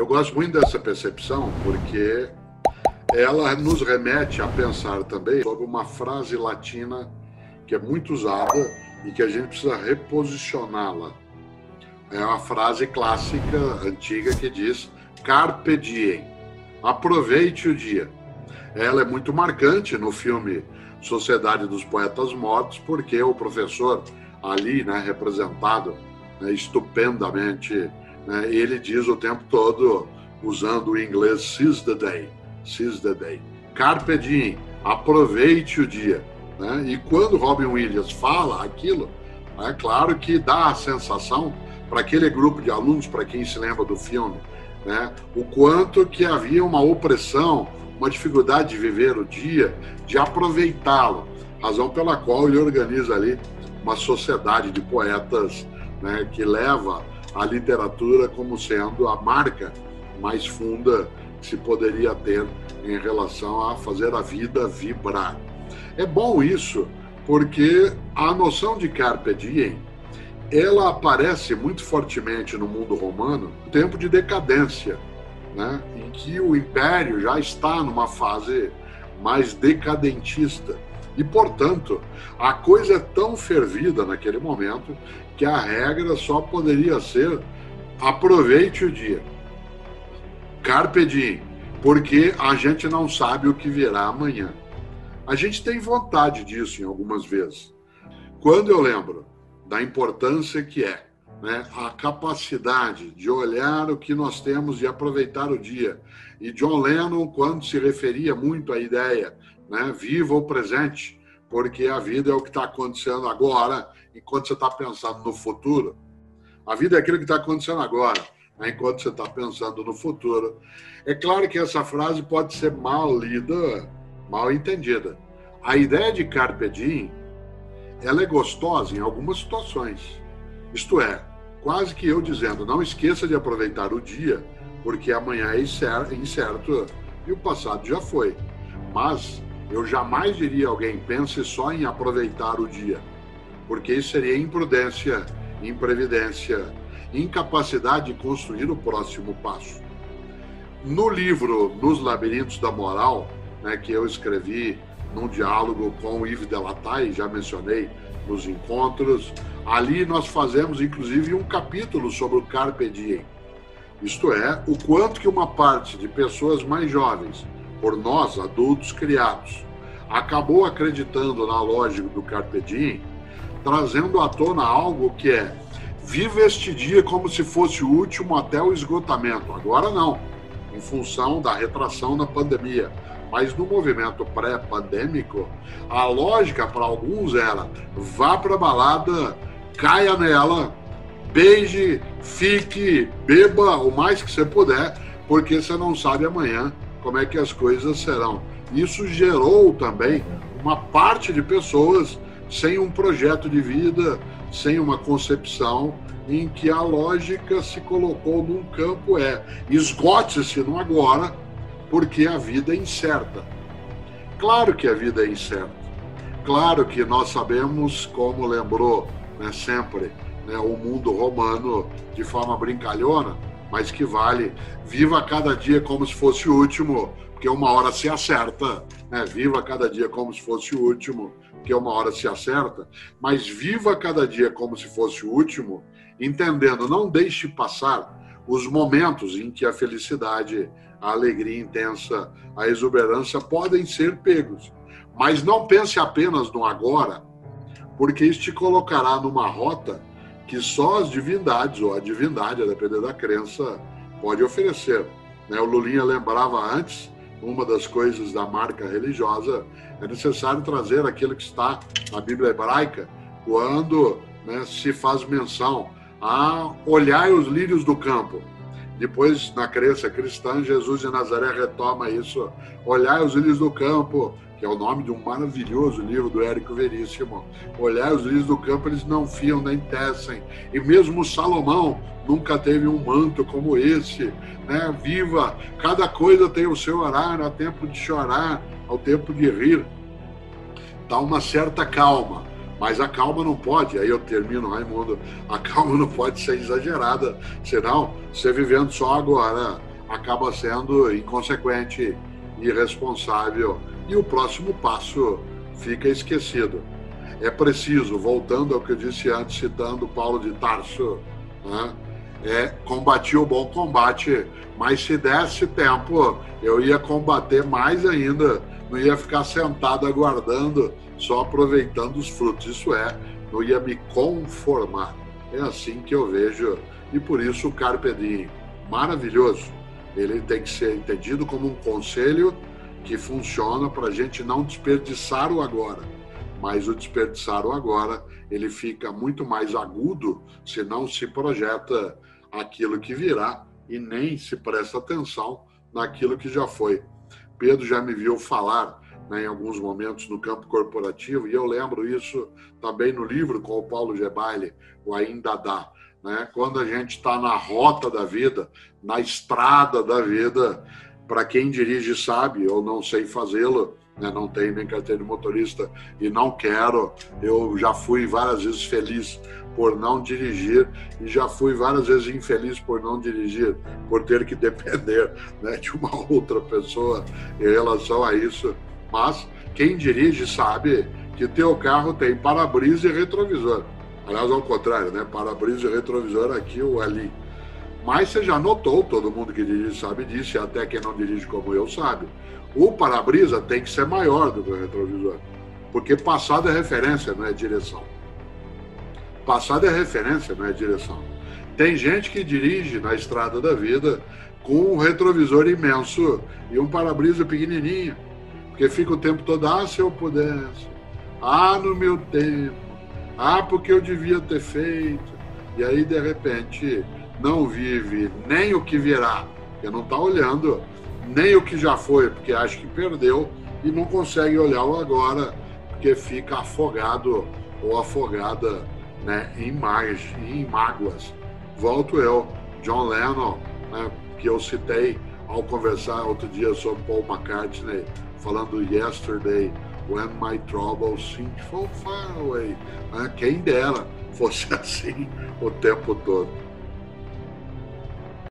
Eu gosto muito dessa percepção porque ela nos remete a pensar também sobre uma frase latina que é muito usada e que a gente precisa reposicioná-la. É uma frase clássica, antiga, que diz Carpe diem, aproveite o dia. Ela é muito marcante no filme Sociedade dos Poetas Mortos, porque o professor ali, representado estupendamente, ele diz o tempo todo, usando o inglês, seize the day, carpe diem, aproveite o dia. E quando Robin Williams fala aquilo, é claro que dá a sensação para aquele grupo de alunos, para quem se lembra do filme, o quanto que havia uma opressão, uma dificuldade de viver o dia, de aproveitá-lo, razão pela qual ele organiza ali uma sociedade de poetas, que leva a literatura como sendo a marca mais funda que se poderia ter em relação a fazer a vida vibrar. É bom isso, porque a noção de carpe diem, ela aparece muito fortemente no mundo romano, no tempo de decadência, em que o império já está numa fase mais decadentista. E, portanto, a coisa é tão fervida naquele momento que a regra só poderia ser aproveite o dia. Carpe diem, porque a gente não sabe o que virá amanhã. A gente tem vontade disso em algumas vezes. Quando eu lembro da importância que é a capacidade de olhar o que nós temos e aproveitar o dia. E John Lennon, quando se referia muito à ideia, viva o presente, porque a vida é o que está acontecendo agora, enquanto você está pensando no futuro. A vida é aquilo que está acontecendo agora, enquanto você está pensando no futuro. É claro que essa frase pode ser mal lida, mal entendida. A ideia de carpe diem, ela é gostosa em algumas situações. Isto é, quase que eu dizendo, não esqueça de aproveitar o dia, porque amanhã é incerto e o passado já foi. Mas eu jamais diria a alguém, pense só em aproveitar o dia, porque isso seria imprudência, imprevidência, incapacidade de construir o próximo passo. No livro Nos Labirintos da Moral, que eu escrevi num diálogo com o Yves Delataille, já mencionei nos encontros, ali nós fazemos inclusive um capítulo sobre o Carpe Diem. Isto é, o quanto que uma parte de pessoas mais jovens, por nós, adultos criados, acabou acreditando na lógica do Carpe Diem, trazendo à tona algo que é viva este dia como se fosse o último até o esgotamento. Agora não, em função da retração da pandemia. Mas no movimento pré-pandêmico, a lógica para alguns era vá para a balada, caia nela, beije, fique, beba o mais que você puder, porque você não sabe amanhã como é que as coisas serão. Isso gerou também uma parte de pessoas sem um projeto de vida, sem uma concepção em que a lógica se colocou num campo esgote-se no agora, porque a vida é incerta. Claro que a vida é incerta. Claro que nós sabemos, como lembrou sempre o mundo romano de forma brincalhona, mas que vale, viva cada dia como se fosse o último, porque uma hora se acerta. Viva cada dia como se fosse o último, porque uma hora se acerta. Mas viva cada dia como se fosse o último, entendendo, não deixe passar os momentos em que a felicidade, a alegria intensa, a exuberância podem ser pegos. Mas não pense apenas no agora, porque isso te colocará numa rota que só as divindades, ou a divindade, a depender da crença, pode oferecer. O Lulinha lembrava antes, uma das coisas da marca religiosa, é necessário trazer aquilo que está na Bíblia hebraica, quando se faz menção a olhar os lírios do campo. Depois, na crença cristã, Jesus de Nazaré retoma isso. Olhai os lírios do campo, que é o nome de um maravilhoso livro do Érico Veríssimo. Olhai os lírios do campo, eles não fiam nem tecem. E mesmo Salomão nunca teve um manto como esse. Viva! Cada coisa tem o seu horário, há tempo de chorar, ao tempo de rir. Dá uma certa calma. Mas a calma não pode, aí eu termino, Raimundo, a calma não pode ser exagerada, senão você vivendo só agora, acaba sendo inconsequente, irresponsável e o próximo passo fica esquecido. É preciso, voltando ao que eu disse antes, citando Paulo de Tarso, né? Combati o bom combate, mas se desse tempo, eu ia combater mais ainda, não ia ficar sentado aguardando, só aproveitando os frutos, isso não ia me conformar. É assim que eu vejo, e por isso o Carpe Diem, maravilhoso, ele tem que ser entendido como um conselho que funciona para a gente não desperdiçar o agora. Mas o desperdiçar o agora, ele fica muito mais agudo se não se projeta aquilo que virá e nem se presta atenção naquilo que já foi. Pedro já me viu falar, né, em alguns momentos no campo corporativo, e eu lembro isso também no livro com o Paulo Gebaile, o Ainda Dá. Né? Quando a gente está na rota da vida, na estrada da vida, para quem dirige sabe, eu não sei fazê-lo, né? Não tenho nem carteira de motorista e não quero. Eu já fui várias vezes feliz por não dirigir e já fui várias vezes infeliz por não dirigir, por ter que depender, né, de uma outra pessoa em relação a isso. Mas quem dirige sabe que teu carro tem para-brisa e retrovisor. Aliás, ao contrário, né? Para-brisa e retrovisor aqui ou ali. Mas você já notou, todo mundo que dirige sabe disso, e até quem não dirige como eu sabe, o para-brisa tem que ser maior do que o retrovisor. Porque passado é referência, não é direção. Passado é referência, não é direção. Tem gente que dirige na estrada da vida com um retrovisor imenso e um para-brisa pequenininho, porque fica o tempo todo, se eu pudesse, no meu tempo, porque eu devia ter feito. E aí, de repente, não vive nem o que virá, porque não está olhando, nem o que já foi, porque acha que perdeu, e não consegue olhar o agora, porque fica afogado ou afogada, né, em mágoas. Volto eu, John Lennon, né, que eu citei ao conversar outro dia sobre Paul McCartney, falando Yesterday, When My Troubles Seem So Far Away. Quem dera fosse assim o tempo todo.